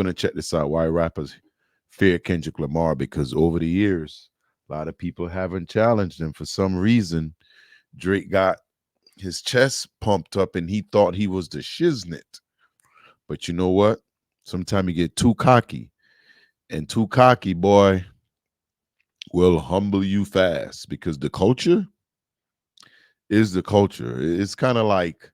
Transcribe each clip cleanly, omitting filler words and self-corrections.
Gonna check this out. Why rappers fear Kendrick Lamar? Because over the years, a lot of people haven't challenged him. For some reason, Drake got his chest pumped up and he thought he was the shiznit. But you know what? Sometimes you get too cocky, and too cocky, boy, will humble you fast because the culture is the culture. It's kind of like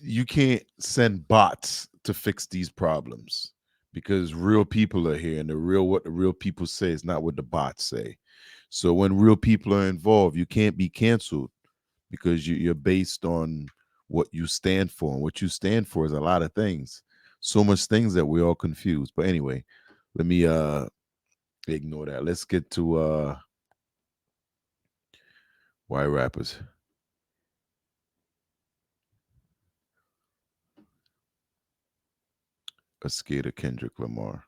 you can't send bots to fix these problems because real people are here and what the real people say is not what the bots say. So when real people are involved, you can't be canceled because you're based on what you stand for. And what you stand for is a lot of things. So much things that we're all confused. But anyway, let me ignore that. Let's get to why rappers. A scared of Kendrick Lamar.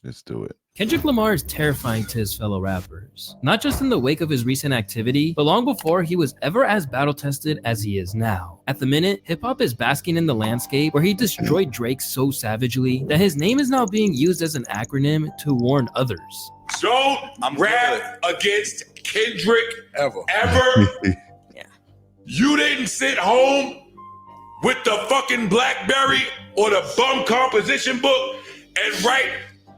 Let's do it. Kendrick Lamar is terrifying to his fellow rappers, not just in the wake of his recent activity, but long before he was ever as battle-tested as he is now. At the minute, hip-hop is basking in the landscape where he destroyed Drake so savagely that his name is now being used as an acronym to warn others. Don't rap against Kendrick ever. Yeah. You didn't sit home with the fucking BlackBerry or the bum composition book and write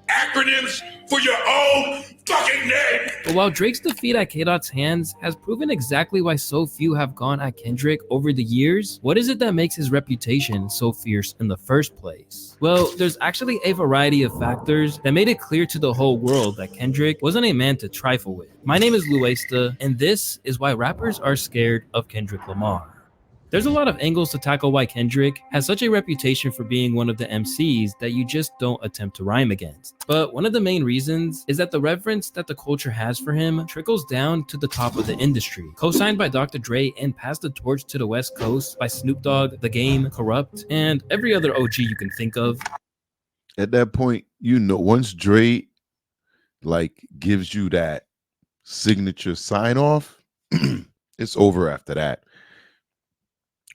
acronyms for your own fucking name. But while Drake's defeat at k.dot's hands has proven exactly why so few have gone at Kendrick over the years, what is it that makes his reputation so fierce in the first place? Well, there's actually a variety of factors that made it clear to the whole world that Kendrick wasn't a man to trifle with. My name is Luesta, and this is why rappers are scared of Kendrick Lamar. There's a lot of angles to tackle why Kendrick has such a reputation for being one of the MCs that you just don't attempt to rhyme against. But one of the main reasons is that the reverence that the culture has for him trickles down to the top of the industry. Co-signed by Dr. Dre and passed the torch to the West Coast by Snoop Dogg, The Game, Corrupt, and every other OG you can think of. At that point, you know, once Dre like gives you that signature sign off, it's over after that.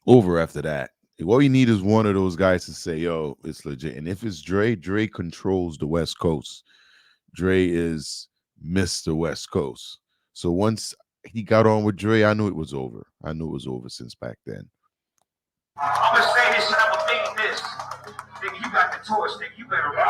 Over after that. All you need is one of those guys to say, yo, it's legit. And if it's Dre, Dre controls the West Coast. Dre is Mr. West Coast. So once he got on with Dre, I knew it was over. I knew it was over since back then. I'm gonna say this and I'm gonna make this. Nigga, you got the torch, nigga. You better run.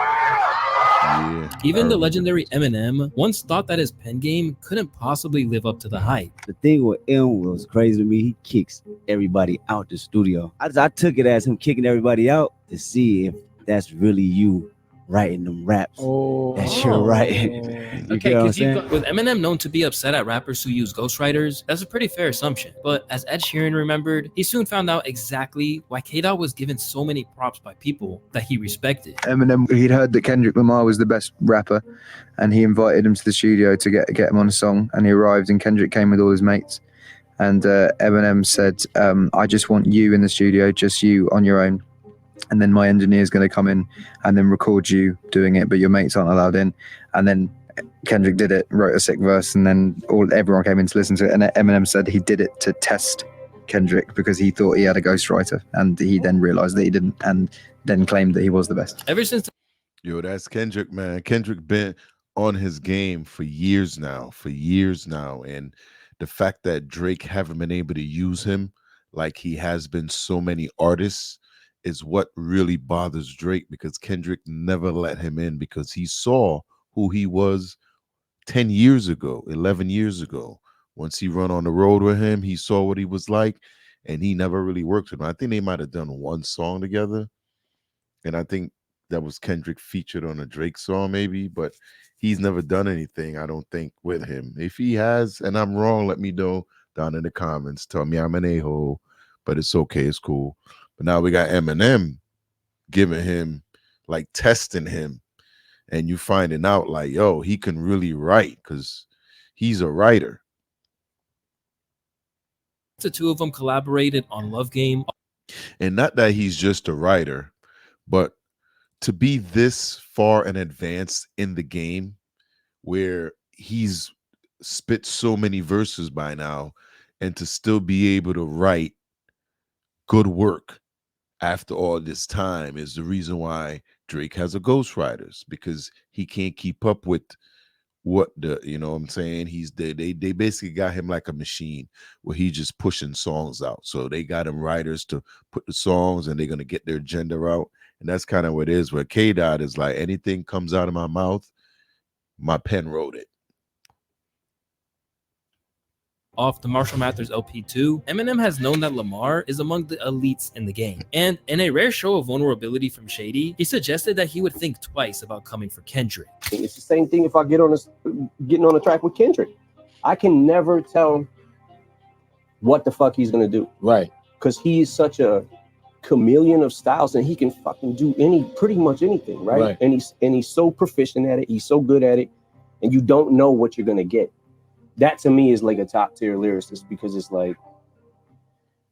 Yeah. Even the legendary Eminem once thought that his pen game couldn't possibly live up to the hype. The thing with M was crazy to me. He kicks everybody out the studio. I took it as him kicking everybody out to see if that's really you writing them raps that you're writing. You Okay, get what I'm because saying? with Eminem known to be upset at rappers who use ghostwriters, that's a pretty fair assumption. But as Ed Sheeran remembered, he soon found out exactly why k.dot was given so many props by people that he respected. Eminem, he'd heard that Kendrick Lamar was the best rapper, and he invited him to the studio to get him on a song. And he arrived, and Kendrick came with all his mates. And Eminem said, "I just want you in the studio, just you on your own. And then my engineer is going to come in and then record you doing it, but your mates aren't allowed in." And then Kendrick did it, wrote a sick verse, and then everyone came in to listen to it. And Eminem said he did it to test Kendrick because he thought he had a ghostwriter, and he then realized that he didn't, and then claimed that he was the best. Ever since Yo, that's Kendrick, man. Kendrick been on his game for years now, And the fact that Drake haven't been able to use him like he has been so many artists is what really bothers Drake, because Kendrick never let him in because he saw who he was 10 years ago, 11 years ago. Once he run on the road with him, he saw what he was like, and he never really worked with him. I think they might have done one song together, and I think that was Kendrick featured on a Drake song maybe, but he's never done anything, I don't think, with him. If he has, and I'm wrong, let me know down in the comments. Tell me I'm an a-hole, but it's okay, it's cool. But now we got Eminem giving him, like testing him, and you finding out like, yo, he can really write because he's a writer. the two of them collaborated on Love Game. And not that he's just a writer, but to be this far and advanced in the game where he's spit so many verses by now, and to still be able to write good work after all this time is the reason why Drake has a ghostwriters, because he can't keep up with what the, you know what I'm saying? They basically got him like a machine where he just pushing songs out. So they got him writers to put the songs and they're gonna get their agenda out. And that's kind of what it is, where k.dot is like, anything comes out of my mouth, my pen wrote it. Off the Marshall Mathers LP2, Eminem has known that Lamar is among the elites in the game. And in a rare show of vulnerability from Shady, he suggested that he would think twice about coming for Kendrick. It's the same thing if I getting on a track with Kendrick. I can never tell what the fuck he's gonna do. Right. Because he's such a chameleon of styles and he can fucking do pretty much anything, right? And he's so proficient at it, he's so good at it, and you don't know what you're gonna get. That to me is like a top tier lyricist, because it's like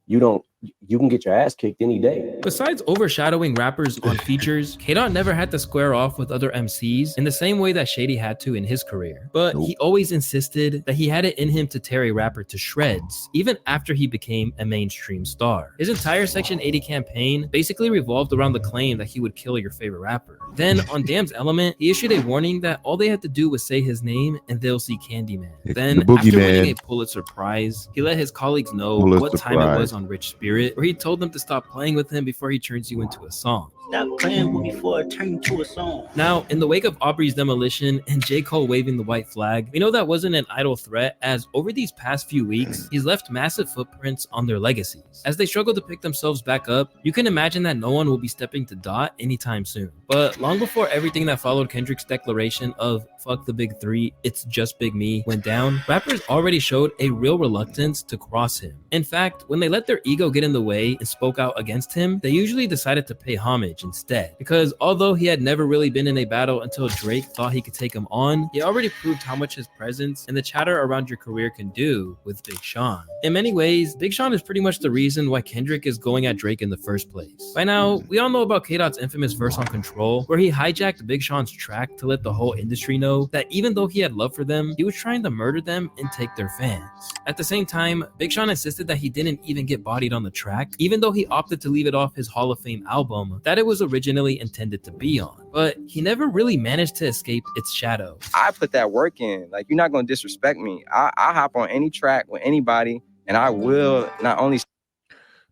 you can get your ass kicked any day. Besides overshadowing rappers on features, k.dot never had to square off with other MCs in the same way that Shady had to in his career. But he always insisted that he had it in him to tear a rapper to shreds, even after he became a mainstream star. His entire Section 80 campaign basically revolved around the claim that he would kill your favorite rapper. Then on Damn's Element, he issued a warning that all they had to do was say his name and they'll see Candyman. Then after winning a Pulitzer Prize, he let his colleagues know what time it was on Rich Spirit, where he told them to stop playing with him before he turns you into a song. Stop playing with me before it turns into a song. Now, in the wake of Aubrey's demolition and J. Cole waving the white flag, we know that wasn't an idle threat, as over these past few weeks, he's left massive footprints on their legacies. As they struggle to pick themselves back up, you can imagine that no one will be stepping to Dot anytime soon. But long before everything that followed Kendrick's declaration of "fuck the big three, it's just Big Me" went down, rappers already showed a real reluctance to cross him. In fact, when they let their ego get in the way and spoke out against him, they usually decided to pay homage instead. Because although he had never really been in a battle until Drake thought he could take him on, he already proved how much his presence and the chatter around your career can do with Big Sean. In many ways, Big Sean is pretty much the reason why Kendrick is going at Drake in the first place. By now, we all know about k.dot's infamous verse on Control, where he hijacked Big Sean's track to let the whole industry know that even though he had love for them, he was trying to murder them and take their fans. At the same time, Big Sean insisted that he didn't even get bodied on the track, even though he opted to leave it off his Hall of Fame album that it was originally intended to be on. But he never really managed to escape its shadow. I put that work in. Like, you're not gonna disrespect me. I hop on any track with anybody, and I will not only.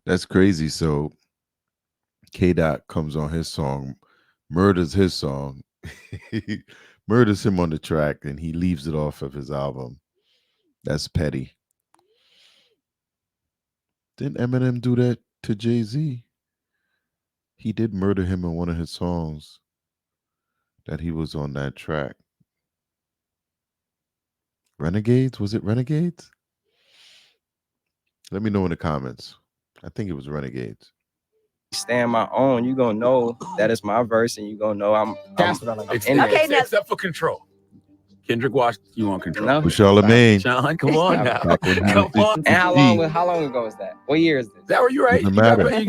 That's crazy. So k.dot comes on his song, murders his song, murders him on the track, and he leaves it off of his album. That's petty. Didn't Eminem do that to Jay-Z? He did murder him in one of his songs that he was on that track. Renegades? Was it Renegades? Let me know in the comments. I think it was Renegades. Stand my own, you gonna know that it's my verse, and you gonna know I'm except for Control. Kendrick watched you on Control. No? With Charlemagne. Sean, come on now. Come on. And how long ago is that? What year is this? That were you right? Doesn't matter.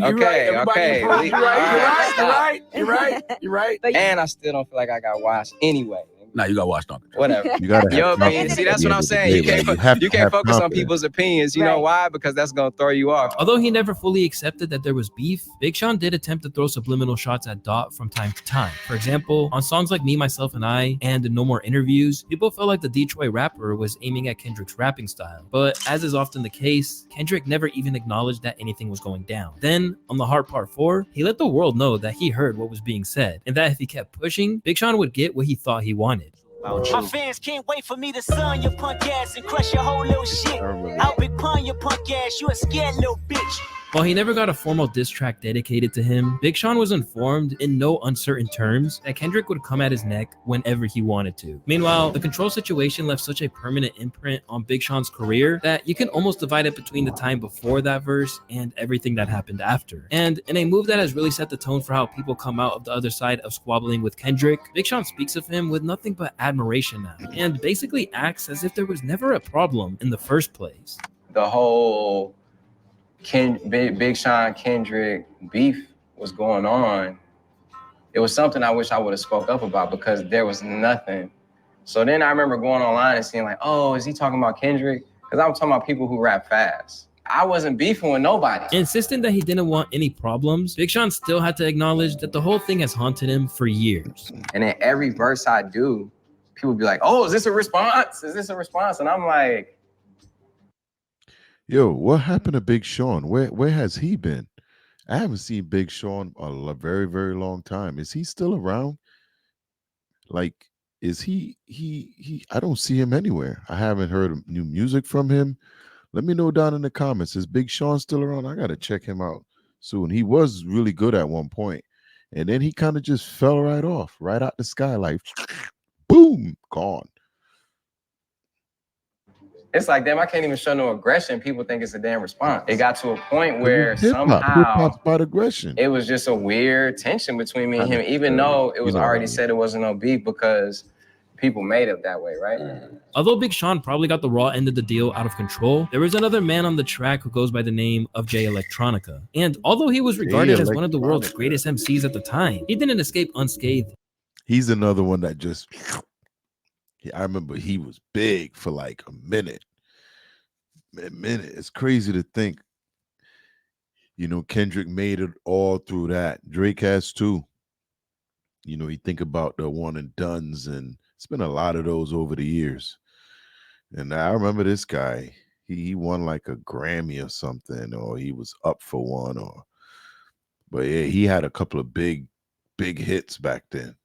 You're right. And I still don't feel like I got washed anyway. Nah, you got watched on Control. Whatever. You gotta Your have opinion. See, that's what I'm saying. You can't focus on people's opinions. You know why? Because that's gonna throw you off. Although he never fully accepted that there was beef, Big Sean did attempt to throw subliminal shots at Dot from time to time. For example, on songs like Me, Myself, and I and No More Interviews, people felt like the Detroit rapper was aiming at Kendrick's rapping style. But as is often the case, Kendrick never even acknowledged that anything was going down. Then, on The Heart Part 4, he let the world know that he heard what was being said, and that if he kept pushing, Big Sean would get what he thought he wanted. My fans can't wait for me to sun your punk ass and crush your whole little shit. I'll big pun your punk ass, you a scared little bitch. While he never got a formal diss track dedicated to him, Big Sean was informed in no uncertain terms that Kendrick would come at his neck whenever he wanted to. Meanwhile, the Control situation left such a permanent imprint on Big Sean's career that you can almost divide it between the time before that verse and everything that happened after. And in a move that has really set the tone for how people come out of the other side of squabbling with Kendrick, Big Sean speaks of him with nothing but admiration now, and basically acts as if there was never a problem in the first place. The whole Big Sean Kendrick beef was going on. It was something I wish I would have spoke up about, because there was nothing. So then I remember going online and seeing like, oh, is he talking about Kendrick? Because I was talking about people who rap fast. I wasn't beefing with nobody. Insisting that he didn't want any problems, Big Sean still had to acknowledge that the whole thing has haunted him for years. And in every verse I do, people be like, oh, is this a response? Is this a response? And I'm like, yo, what happened to Big Sean? Where has he been? I haven't seen Big Sean a very, very long time. Is he still around? Like, is he I don't see him anywhere. I haven't heard new music from him. Let me know down in the comments. Is Big Sean still around? I gotta check him out soon. He was really good at one point, and then he kind of just fell right off, right out the sky, like boom, gone. it's like, damn, I can't even show no aggression. People think it's a damn response. It got to a point where Hip-hop somehow about aggression. it was just a weird tension between me and him, even though it was already said it wasn't no beef because people made it that way, right? Although Big Sean probably got the raw end of the deal out of control, there was another man on the track who goes by the name of Electronica. And although he was regarded as one of the world's greatest MCs at the time, he didn't escape unscathed. He's another one that just, I remember he was big for like a minute. It's crazy to think, you know, Kendrick made it all through that. Drake has too. You know, you think about the one and dones, and it's been a lot of those over the years. And I remember this guy, he won like a Grammy or something, or he was up for one, but yeah, he had a couple of big hits back then.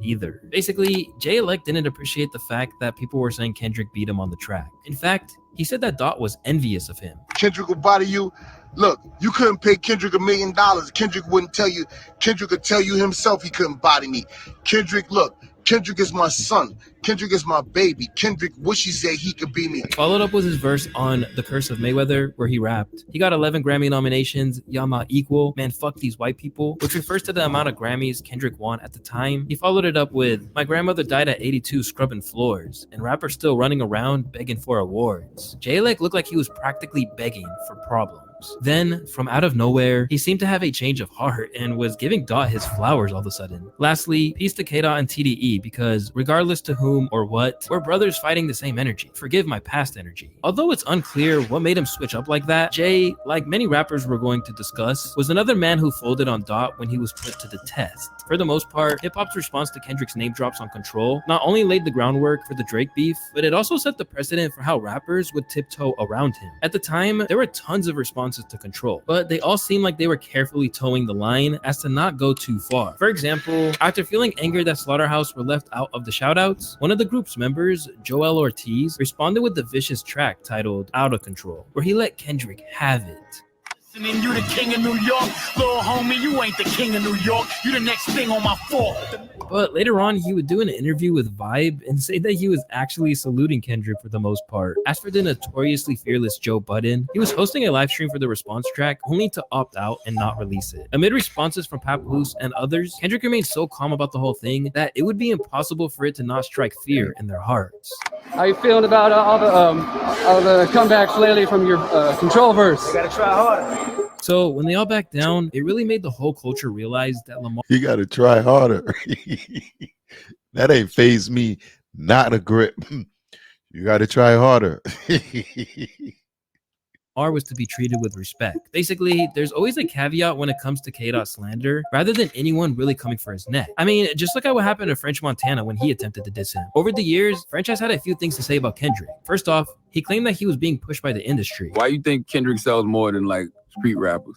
Either. Basically, Elect didn't appreciate the fact that people were saying Kendrick beat him on the track. In fact, he said that Dot was envious of him. Kendrick will body you. Look, you couldn't pay Kendrick $1 million. Kendrick wouldn't tell you. Kendrick could tell you himself he couldn't body me. Kendrick, look, Kendrick is my son. Kendrick is my baby. Kendrick wish he said he could be me. Followed up with his verse on The Curse of Mayweather, where he rapped, he got 11 Grammy nominations, y'all not equal, man fuck these white people, which refers to the amount of Grammys Kendrick won at the time. He followed it up with, my grandmother died at 82 scrubbing floors, and rappers still running around begging for awards. Elect looked like he was practically begging for problems. Then, from out of nowhere, he seemed to have a change of heart and was giving Dot his flowers all of a sudden. Lastly, peace to k.dot and TDE, because regardless to whom or what, we're brothers fighting the same energy. Forgive my past energy. Although it's unclear what made him switch up like that, Jay, like many rappers we're going to discuss, was another man who folded on Dot when he was put to the test. For the most part, hip-hop's response to Kendrick's name drops on Control not only laid the groundwork for the Drake beef, but it also set the precedent for how rappers would tiptoe around him. At the time, there were tons of responses to Control, but they all seemed like they were carefully towing the line as to not go too far. For example, after feeling angered that Slaughterhouse were left out of the shoutouts, one of the group's members, Joel Ortiz, responded with the vicious track titled Out of Control, where he let Kendrick have it. And you the king of New York, little homie, you ain't the king of New York, you the next thing on my fork. But later on, he would do an interview with Vibe and say that he was actually saluting Kendrick for the most part. As for the notoriously fearless Joe Budden, he was hosting a live stream for the response track only to opt out and not release it. Amid responses from Papoose and others, Kendrick remained so calm about the whole thing that it would be impossible for it to not strike fear in their hearts. How you feeling about all the comebacks lately from your Control verse? You gotta try harder. So when they all backed down, it really made the whole culture realize that Lamar... You got to try harder. That ain't phased me, not a grip. You got to try harder. was to be treated with respect. Basically, there's always a caveat when it comes to k.dot slander, rather than anyone really coming for his neck. I mean, just look at what happened to French Montana when he attempted to diss him. Over the years, French has had a few things to say about Kendrick. First off, he claimed that he was being pushed by the industry. Why you think Kendrick sells more than like street rappers?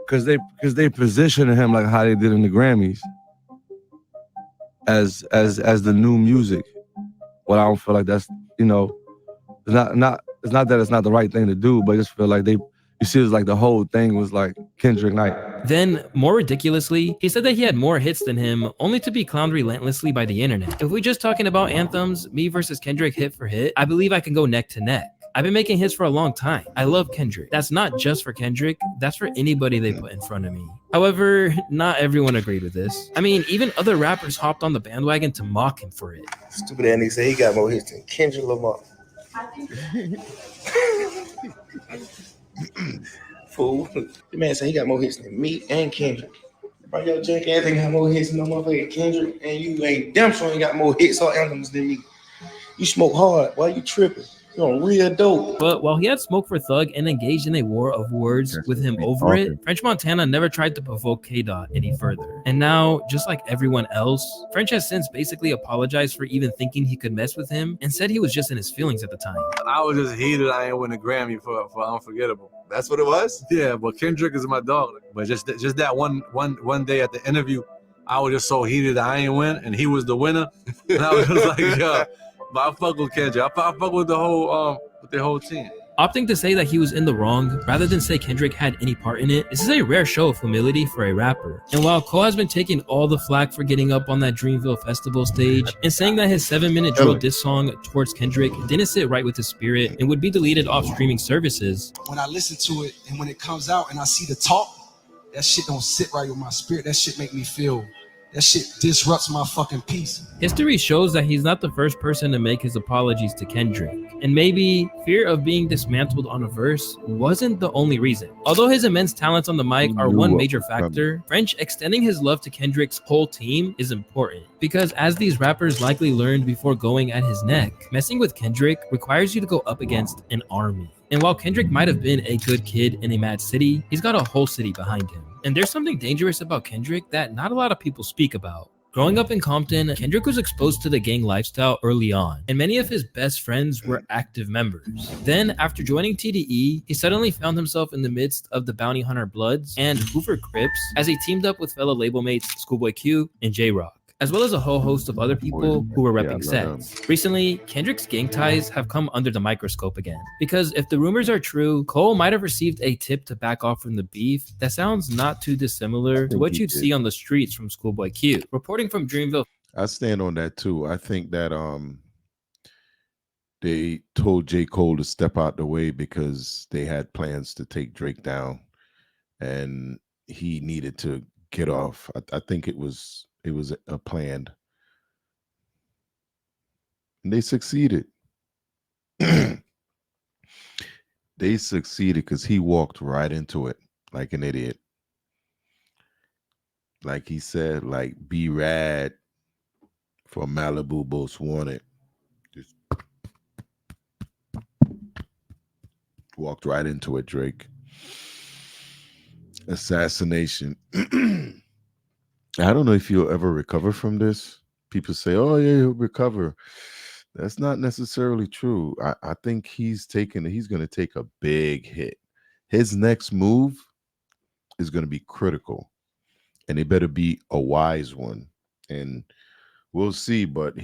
Because they position him like how they did in the Grammys as the new music. Well, I don't feel like that's, you know, it's not that it's not the right thing to do, but I just feel like you see, it's like the whole thing was like Kendrick night. Then, more ridiculously, he said that he had more hits than him, only to be clowned relentlessly by the internet. If we're just talking about anthems, me versus Kendrick hit for hit, I believe I can go neck to neck. I've been making hits for a long time. I love Kendrick. That's not just for Kendrick, that's for anybody they put in front of me. However, not everyone agreed with this. I mean, even other rappers hopped on the bandwagon to mock him for it. Stupid ass nigga say he got more hits than Kendrick Lamar. Fool. The man say he got more hits than me and Kendrick. Bro, your junk ass ain't got more hits than no motherfucking Kendrick, and you ain't damn sure ain't got more hits or anthems than me. You smoke hard. Why you tripping? You're real dope. But while he had smoke for Thug and engaged in a war of words with him over it, French Montana never tried to provoke k.dot any further. And now, just like everyone else, French has since basically apologized for even thinking he could mess with him and said he was just in his feelings at the time. I was just heated I ain't win a Grammy for Unforgettable. That's what it was? Yeah, but Kendrick is my dog. But just that one day at the interview, I was just so heated that I ain't win, and he was the winner. And I was just like, yeah. But I fuck with Kendrick. I fuck with the whole team. Opting to say that he was in the wrong rather than say Kendrick had any part in it, this is a rare show of humility for a rapper. And while Cole has been taking all the flack for getting up on that Dreamville festival stage and saying that his 7-minute drill diss song towards Kendrick didn't sit right with his spirit and would be deleted off streaming services, when I listen to it and when it comes out and I see the talk, that shit don't sit right with my spirit. That shit make me feel, that shit disrupts my fucking peace. History shows that he's not the first person to make his apologies to Kendrick. And maybe fear of being dismantled on a verse wasn't the only reason. Although his immense talents on the mic are one major factor, French extending his love to Kendrick's whole team is important. Because as these rappers likely learned before going at his neck, messing with Kendrick requires you to go up against an army. And while Kendrick might have been a good kid in a mad city, he's got a whole city behind him. And there's something dangerous about Kendrick that not a lot of people speak about. Growing up in Compton, Kendrick was exposed to the gang lifestyle early on, and many of his best friends were active members. Then, after joining TDE, he suddenly found himself in the midst of the Bounty Hunter Bloods and Hoover Crips as he teamed up with fellow label mates Schoolboy Q and J-Rock, as well as a whole host of other people who were repping sets. Recently, Kendrick's gang ties have come under the microscope again, because if the rumors are true, Cole might have received a tip to back off from the beef that sounds not too dissimilar to what you'd see on the streets from Schoolboy Q. Reporting from Dreamville. I stand on that too. I think that they told J. Cole to step out the way because they had plans to take Drake down, and he needed to get off. I think it was a planned, and they succeeded. They succeeded because he walked right into it like an idiot. Like he said, like, be rad for Malibu Most Wanted. Just walked right into it, Drake. Assassination. I don't know if you'll ever recover from this. People say, oh yeah, he'll recover. That's not necessarily true. I think he's going to take a big hit. His next move is going to be critical, and it better be a wise one. And we'll see, but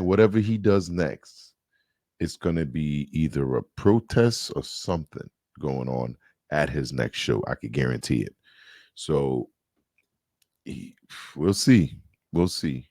whatever he does next, it's going to be either a protest or something going on at his next show. I can guarantee it. So we'll see. We'll see.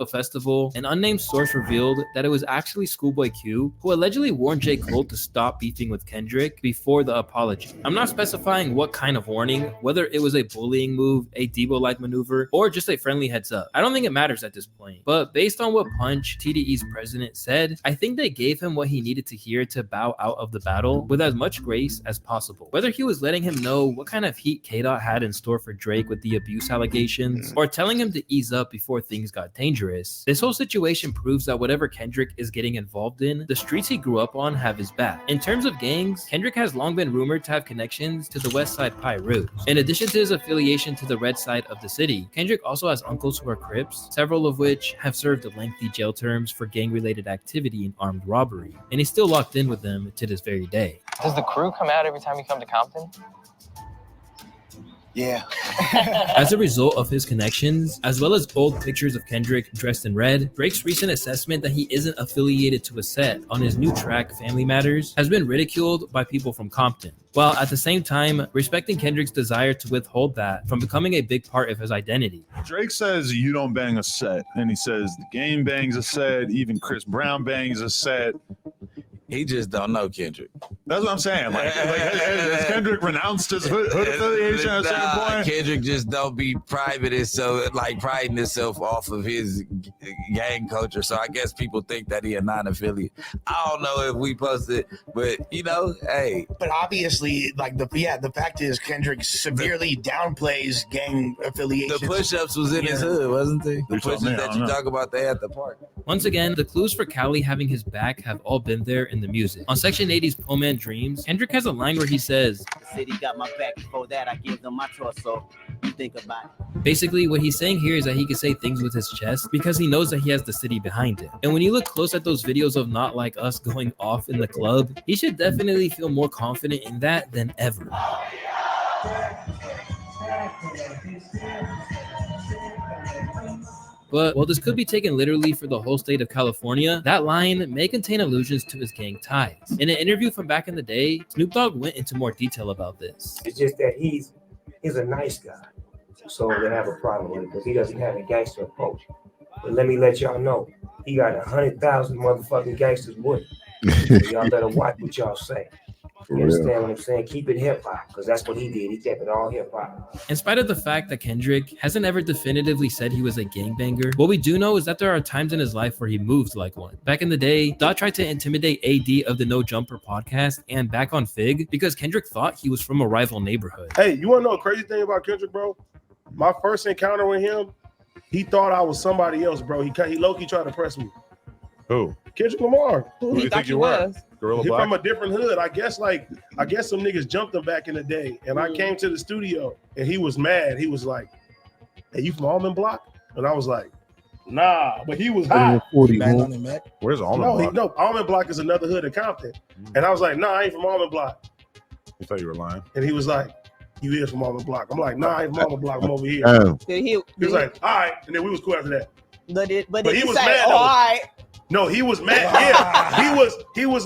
Festival, an unnamed source revealed that it was actually Schoolboy Q who allegedly warned J. Cole to stop beefing with Kendrick before the apology. I'm not specifying what kind of warning, whether it was a bullying move, a Debo-like maneuver, or just a friendly heads up. I don't think it matters at this point, but based on what Punch, TDE's president, said, I think they gave him what he needed to hear to bow out of the battle with as much grace as possible. Whether he was letting him know what kind of heat k.dot had in store for Drake with the abuse allegations, or telling him to ease up before things got dangerous, this whole situation proves that whatever Kendrick is getting involved in, the streets he grew up on have his back. In terms of gangs, Kendrick has long been rumored to have connections to the West Side Pirates. In addition to his affiliation to the red side of the city, Kendrick also has uncles who are Crips, several of which have served lengthy jail terms for gang-related activity and armed robbery, and he's still locked in with them to this very day. Does the crew come out every time you come to Compton? Yeah. As a result of his connections, as well as old pictures of Kendrick dressed in red, Drake's recent assessment that he isn't affiliated to a set on his new track, Family Matters, has been ridiculed by people from Compton, while at the same time respecting Kendrick's desire to withhold that from becoming a big part of his identity. Drake says you don't bang a set, and he says the game bangs a set, even Chris Brown bangs a set. He just don't know Kendrick. That's what I'm saying. Like has Kendrick renounced his hood affiliation at a certain point? Kendrick just don't be priding himself off of his gang culture. So I guess people think that he a non-affiliate. I don't know if we posted, but hey. But obviously, like the fact is Kendrick severely downplays gang affiliations. The push-ups was in his hood, wasn't they? The push-ups that you talk about, they at the park. Once again, the clues for Cali having his back have all been there in the music. On Section 80's Poor Man Dreams, Kendrick has a line where he says, The city got my back. Before that, I give them my torso. You think about it. Basically, what he's saying here is that he can say things with his chest because he knows that he has the city behind him. And when you look close at those videos of Not Like Us going off in the club, he should definitely feel more confident in that than ever. But while this could be taken literally for the whole state of California, that line may contain allusions to his gang ties. In an interview from back in the day, Snoop Dogg went into more detail about this. It's just that he's a nice guy, so they have a problem with it because he doesn't have a gangster approach. But let me let y'all know, he got 100,000 motherfucking gangsters with him. So y'all better watch what y'all say. You understand what I'm saying? Keep it hip-hop, because that's what he did. He kept it all hip-hop. In spite of the fact that Kendrick hasn't ever definitively said he was a gangbanger, what we do know is that there are times in his life where he moved like one. Back in the day, Dot tried to intimidate AD of the No Jumper podcast and Back on Fig because Kendrick thought he was from a rival neighborhood. Hey, you want to know a crazy thing about Kendrick, bro? My first encounter with him, he thought I was somebody else, bro. He low-key tried to press me. Who? Kendrick Lamar. Who do you think you were? Gorilla He Black? from a different hood. I guess some niggas jumped him back in the day. And I came to the studio and he was mad. He was like, "Hey, you from Almond Block?" And I was like, "Nah," but he was hot. Where's Almond Block? No, Almond Block is another hood in Compton. And I was like, "Nah, I ain't from Almond Block." I thought you were lying. And he was like, "You is from Almond Block." I'm like, "Nah, I ain't from Almond Block. I'm over here." He was like, "All right," and then we was cool after that. But he was say, mad. all right. No, he was mad. Yeah, he was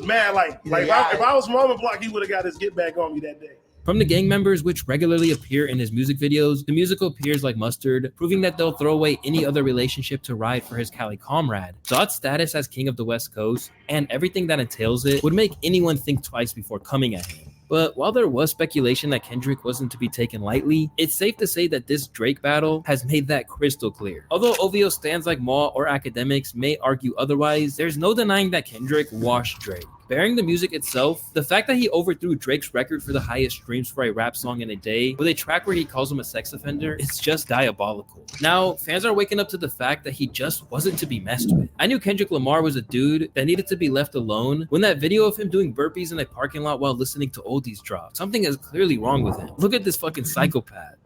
mad. Like if I was from Almond Block, he would have got his get back on me that day. From the gang members which regularly appear in his music videos, the musical appears like mustard, proving that they'll throw away any other relationship to ride for his Cali comrade. Dot's status as king of the West Coast and everything that entails it would make anyone think twice before coming at him. But while there was speculation that Kendrick wasn't to be taken lightly, it's safe to say that this Drake battle has made that crystal clear. Although OVO stands like Maul or academics may argue otherwise, there's no denying that Kendrick washed Drake. Bearing the music itself, the fact that he overthrew Drake's record for the highest streams for a rap song in a day with a track where he calls him a sex offender, it's just diabolical. Now, fans are waking up to the fact that he just wasn't to be messed with. I knew Kendrick Lamar was a dude that needed to be left alone when that video of him doing burpees in a parking lot while listening to oldies dropped. Something is clearly wrong with him. Look at this fucking psychopath.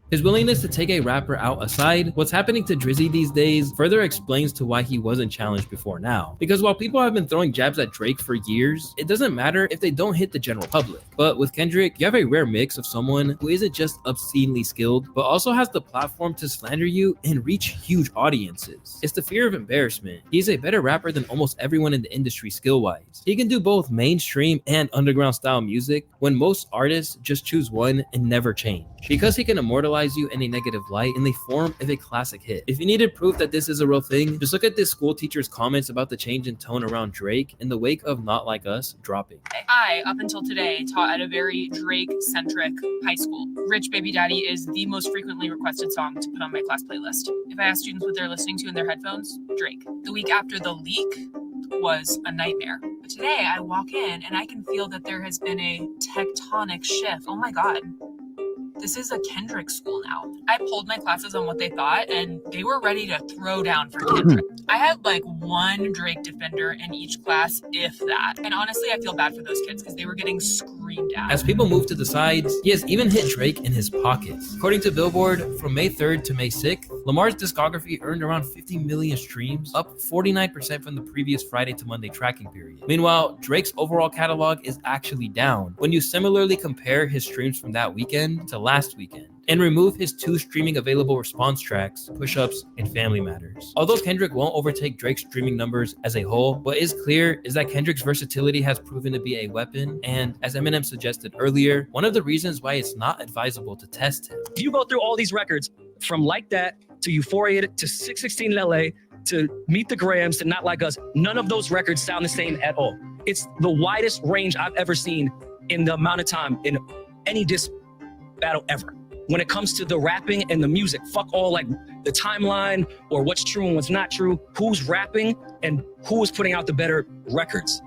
His willingness to take a rapper out aside, what's happening to Drizzy these days further explains to why he wasn't challenged before now. Because while people have been throwing jabs at Drake for years, it doesn't matter if they don't hit the general public. But with Kendrick, you have a rare mix of someone who isn't just obscenely skilled, but also has the platform to slander you and reach huge audiences. It's the fear of embarrassment. He's a better rapper than almost everyone in the industry skill-wise. He can do both mainstream and underground style music when most artists just choose one and never change. Because he can immortalize you in a negative light in the form of a classic hit. If you needed proof that this is a real thing, just look at this school teacher's comments about the change in tone around Drake in the wake of Not Like Us dropping. I, up until today, taught at a very Drake-centric high school. Rich Baby Daddy is the most frequently requested song to put on my class playlist. If I ask students what they're listening to in their headphones, Drake. The week after the leak was a nightmare. But today I walk in and I can feel that there has been a tectonic shift. Oh my God. This is a Kendrick school now. I polled my classes on what they thought, and they were ready to throw down for Kendrick. I had like one Drake defender in each class, if that. And honestly, I feel bad for those kids because they were getting screamed at. As people move to the sides, he has even hit Drake in his pockets. According to Billboard, from May 3rd to May 6th, Lamar's discography earned around 50 million streams, up 49% from the previous Friday to Monday tracking period. Meanwhile, Drake's overall catalog is actually down when you similarly compare his streams from that weekend to last weekend, and remove his 2 streaming available response tracks, Push-Ups, and Family Matters. Although Kendrick won't overtake Drake's streaming numbers as a whole, what is clear is that Kendrick's versatility has proven to be a weapon, and as Eminem suggested earlier, one of the reasons why it's not advisable to test him. You go through all these records, from Like That to Euphoria to 616 in LA to Meet the Grams, to Not Like Us, none of those records sound the same at all. It's the widest range I've ever seen in the amount of time in any diss battle ever. When it comes to the rapping and the music, fuck all like the timeline or what's true and what's not true, who's rapping and who is putting out the better records.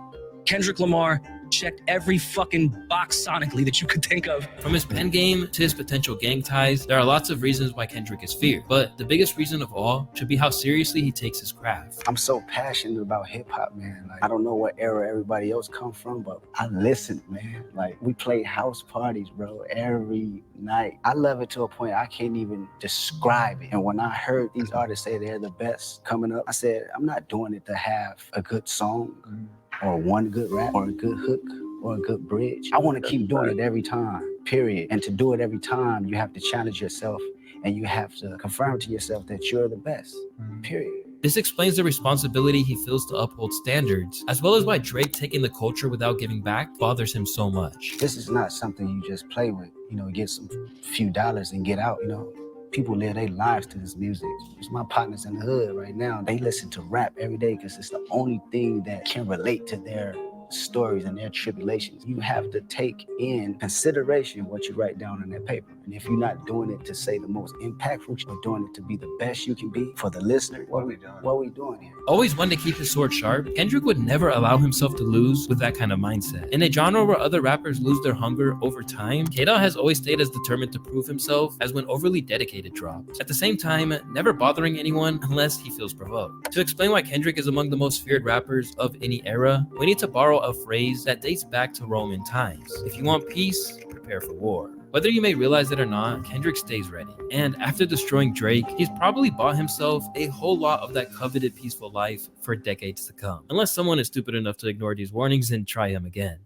Kendrick Lamar checked every fucking box sonically that you could think of. From his pen game to his potential gang ties, there are lots of reasons why Kendrick is feared. But the biggest reason of all should be how seriously he takes his craft. I'm so passionate about hip hop, man. Like, I don't know what era everybody else come from, but I listen, man. Like, we play house parties, bro, every night. I love it to a point I can't even describe it. And when I heard these artists say they're the best coming up, I said, I'm not doing it to have a good song or one good rap or a good hook or a good bridge. I want to keep doing it every time, period. And to do it every time, you have to challenge yourself and you have to confirm to yourself that you're the best, period. This explains the responsibility he feels to uphold standards, as well as why Drake taking the culture without giving back bothers him so much. This is not something you just play with, you know, get some few dollars and get out, you know. People live their lives to this music. It's my partners in the hood right now. They listen to rap every day because it's the only thing that can relate to their stories and their tribulations. You have to take in consideration what you write down on that paper. And if you're not doing it to say the most impactful, you're doing it to be the best you can be for the listener, what are we doing? What are we doing here? Always one to keep his sword sharp, Kendrick would never allow himself to lose with that kind of mindset. In a genre where other rappers lose their hunger over time, k.dot has always stayed as determined to prove himself as when Overly Dedicated dropped. At the same time, never bothering anyone unless he feels provoked. To explain why Kendrick is among the most feared rappers of any era, we need to borrow a phrase that dates back to Roman times. If you want peace, prepare for war. Whether you may realize it or not, Kendrick stays ready. And after destroying Drake, he's probably bought himself a whole lot of that coveted peaceful life for decades to come. Unless someone is stupid enough to ignore these warnings and try him again.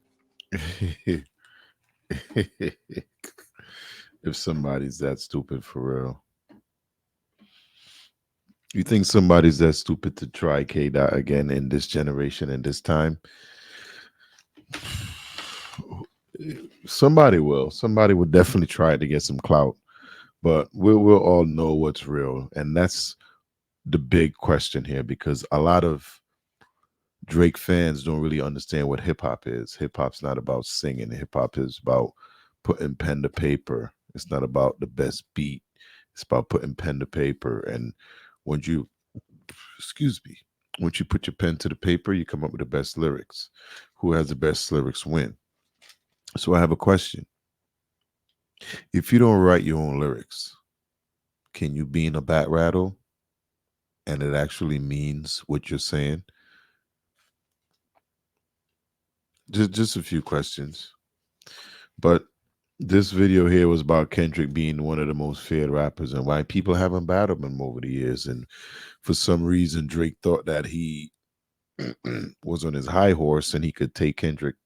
If somebody's that stupid for real. You think somebody's that stupid to try k.dot again in this generation and this time? Somebody will definitely try to get some clout, but we'll all know what's real. And that's the big question here, because a lot of Drake fans don't really understand what hip-hop is. Hip-hop's not about singing. Hip-hop is about putting pen to paper. It's not about the best beat. It's about putting pen to paper. And when you put your pen to the paper, you come up with the best lyrics. Who has the best lyrics win. So I have a question. If you don't write your own lyrics, can you be in a bat rattle and it actually means what you're saying? Just a few questions. But this video here was about Kendrick being one of the most feared rappers and why people haven't battled him over the years. And for some reason, Drake thought that he was on his high horse and he could take Kendrick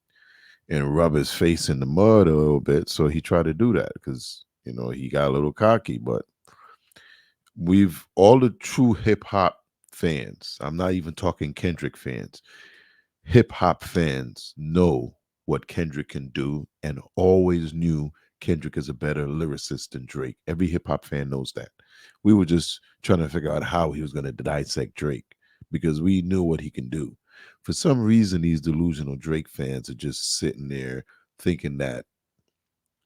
and rub his face in the mud a little bit. So he tried to do that because, you know, he got a little cocky. But all the true hip hop fans, I'm not even talking Kendrick fans, hip hop fans know what Kendrick can do and always knew Kendrick is a better lyricist than Drake. Every hip hop fan knows that. We were just trying to figure out how he was going to dissect Drake because we knew what he can do. For some reason, these delusional Drake fans are just sitting there thinking that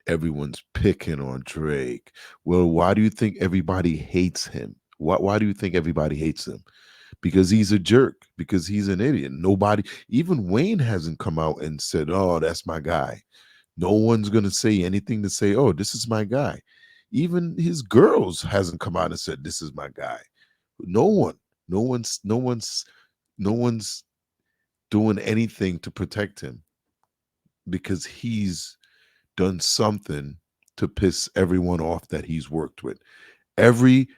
everyone's picking on Drake. Well, why do you think everybody hates him? Why do you think everybody hates him? Because he's a jerk, because he's an idiot. Nobody, even Wayne hasn't come out and said, oh, that's my guy. No one's going to say anything to say, oh, this is my guy. Even his girls hasn't come out and said, this is my guy. No one's doing anything to protect him because he's done something to piss everyone off that he's worked with. Every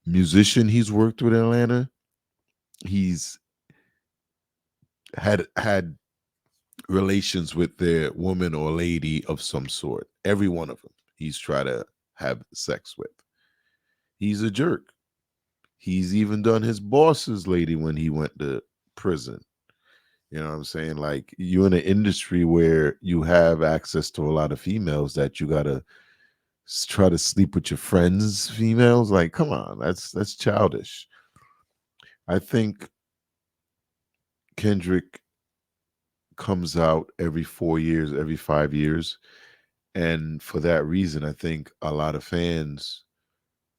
musician he's worked with in Atlanta, he's had relations with their woman or lady of some sort. Every one of them he's tried to have sex with. He's a jerk. He's even done his boss's lady when he went to prison. You know what I'm saying? Like, you're in an industry where you have access to a lot of females that you gotta try to sleep with your friends' females. Like, come on, that's childish. I think Kendrick comes out every 4 years, every 5 years. And for that reason, I think a lot of fans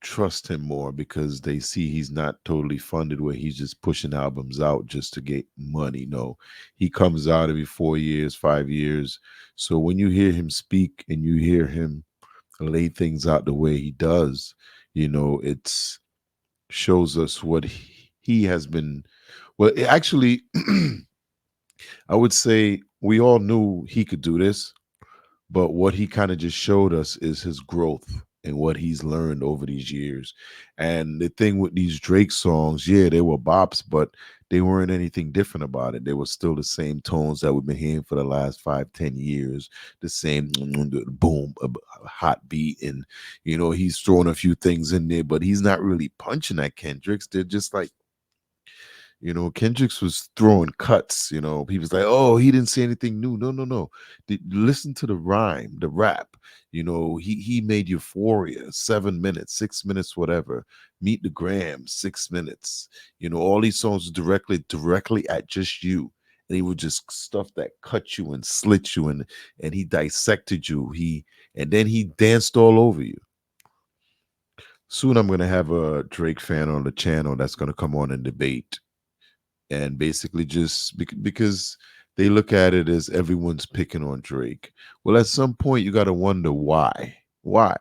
trust him more because they see he's not totally funded where he's just pushing albums out just to get money. No, he comes out every 4 years, 5 years. So when you hear him speak and you hear him lay things out the way he does, it's shows us what he has been. Well, actually, I would say we all knew he could do this, but what he kind of just showed us is his growth and what he's learned over these years. And the thing with these Drake songs, yeah, they were bops, but they weren't anything different about it. They were still the same tones that we've been hearing for the last 5, 10 years, the same boom, hot beat. And, he's throwing a few things in there, but he's not really punching at Kendrick's. They're just like, Kendrick's was throwing cuts. People's like, oh, he didn't say anything new. No, no, no. Listen to the rhyme, the rap. He made Euphoria 7 minutes, 6 minutes, whatever. Meet the Gram 6 minutes. All these songs directly at just you. And he would just stuff that cut you and slit you, and he dissected you. And then he danced all over you. Soon I'm gonna have a Drake fan on the channel that's gonna come on and debate. And basically just because they look at it as everyone's picking on Drake. Well, at some point you got to wonder why. Why?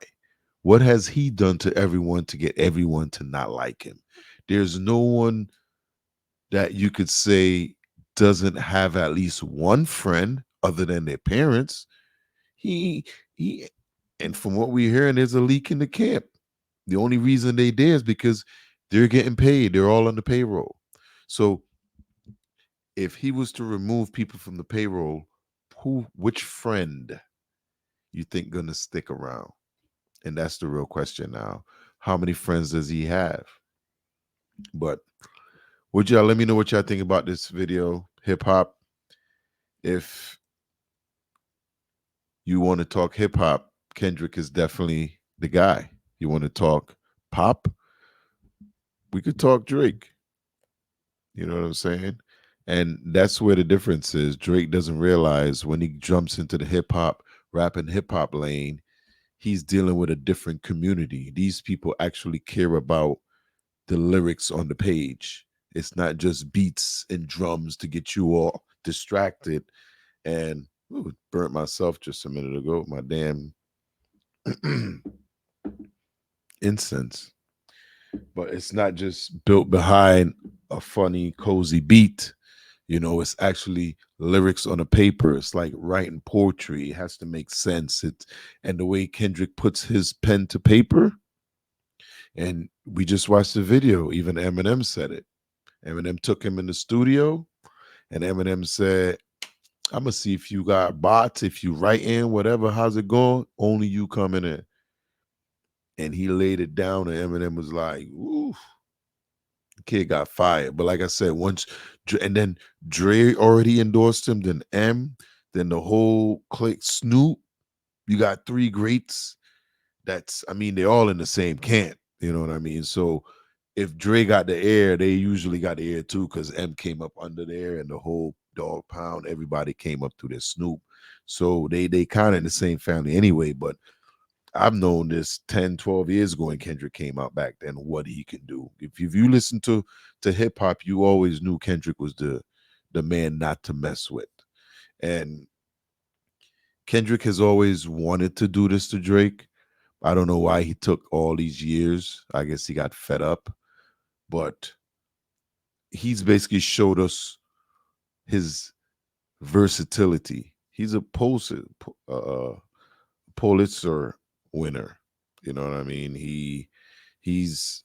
What has he done to everyone to get everyone to not like him? There's no one that you could say doesn't have at least one friend other than their parents. He and from what we're hearing, there's a leak in the camp. The only reason they did is because they're getting paid. They're all on the payroll. So if he was to remove people from the payroll, which friend you think gonna stick around? And that's the real question now. How many friends does he have? But would y'all let me know what y'all think about this video? Hip hop. If you want to talk hip hop, Kendrick is definitely the guy. You want to talk pop? We could talk Drake. You know what I'm saying? And that's where the difference is. Drake doesn't realize when he jumps into the hip hop, rap and hip hop lane, he's dealing with a different community. These people actually care about the lyrics on the page. It's not just beats and drums to get you all distracted. And burnt myself just a minute ago. My damn incense. But it's not just built behind a funny, cozy beat. It's actually lyrics on a paper. It's like writing poetry. It has to make sense. And the way Kendrick puts his pen to paper. And we just watched the video. Even Eminem said it. Eminem took him in the studio, and Eminem said, I'm gonna see if you got bots, if you write in, whatever, how's it going? Only you coming in. And he laid it down, and Eminem was like, ooh. The kid got fired. But like I said, and then Dre already endorsed him, then then the whole clique, Snoop. You got three greats. They're all in the same camp. You know what I mean? So if Dre got the air, they usually got the air too, because M came up under there and the whole dog pound, everybody came up through their Snoop. So they kind of in the same family anyway. But I've known this 10, 12 years ago when Kendrick came out back then, what he can do. If you listen to hip hop, you always knew Kendrick was the man not to mess with. And Kendrick has always wanted to do this to Drake. I don't know why he took all these years. I guess he got fed up. But he's basically showed us his versatility. He's a Pulitzer winner. You know what I mean? He's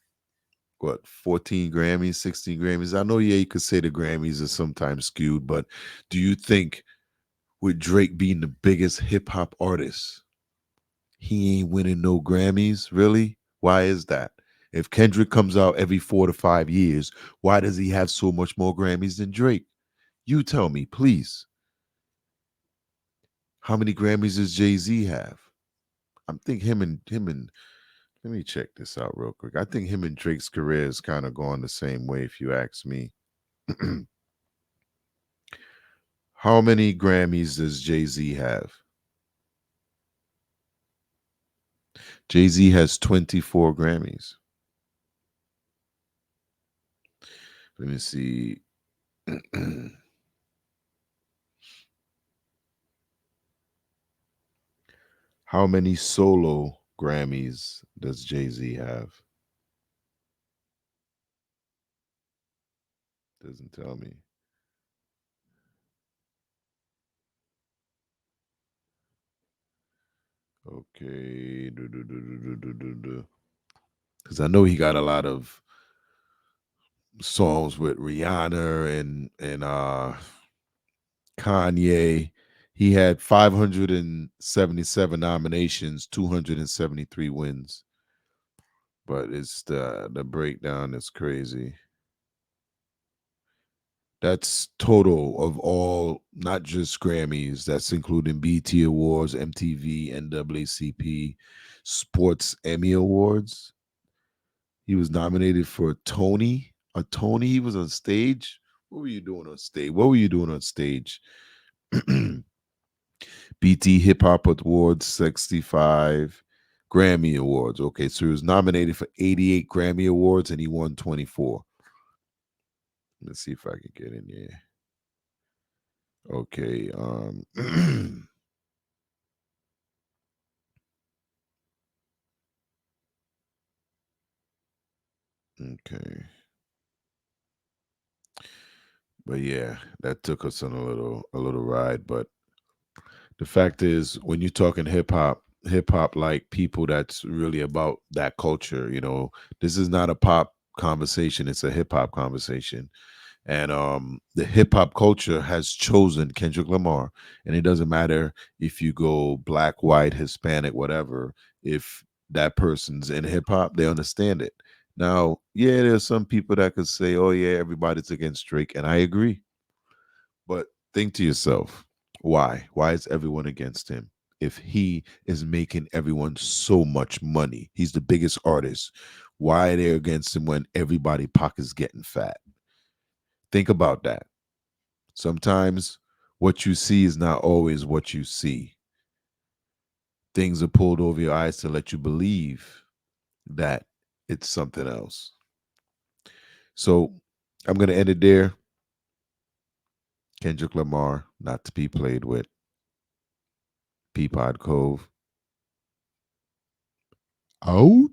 what, 14 Grammys, 16 Grammys. I know, yeah, you could say the Grammys are sometimes skewed, but do you think with Drake being the biggest hip hop artist, he ain't winning no Grammys? Really? Why is that? If Kendrick comes out every 4 to 5 years, why does he have so much more Grammys than Drake? You tell me, please. How many Grammys does Jay-Z have? I'm thinking him and Let me check this out real quick. I think him and Drake's career is kind of going the same way, if you ask me. How many Grammys does Jay-Z have? Jay-Z has 24 Grammys. Let me see. How many solo Grammys does Jay-Z have? Doesn't tell me. Okay. Because I know he got a lot of songs with Rihanna and Kanye. He had 577 nominations, 273 wins. But it's the breakdown is crazy. That's total of all, not just Grammys. That's including BT Awards, MTV, NAACP, Sports Emmy Awards. He was nominated for a Tony. A Tony. He was on stage. What were you doing on stage? What were you doing on stage? BT Hip Hop Awards 65, Grammy Awards. Okay, so he was nominated for 88 Grammy Awards and he won 24. Let's see if I can get in there. Okay. Okay. But yeah, that took us on a little ride. But the fact is, when you're talking hip hop like people that's really about that culture, this is not a pop conversation, it's a hip hop conversation. And the hip hop culture has chosen Kendrick Lamar. And it doesn't matter if you go black, white, Hispanic, whatever. If that person's in hip hop, they understand it. Now, yeah, there's some people that could say, oh, yeah, everybody's against Drake. And I agree. But think to yourself, why? Why is everyone against him? If he is making everyone so much money, he's the biggest artist. Why are they against him when everybody pockets getting fat? Think about that. Sometimes what you see is not always what you see. Things are pulled over your eyes to let you believe that it's something else. So I'm going to end it there. Kendrick Lamar, not to be played with. Peapod Cove. Out.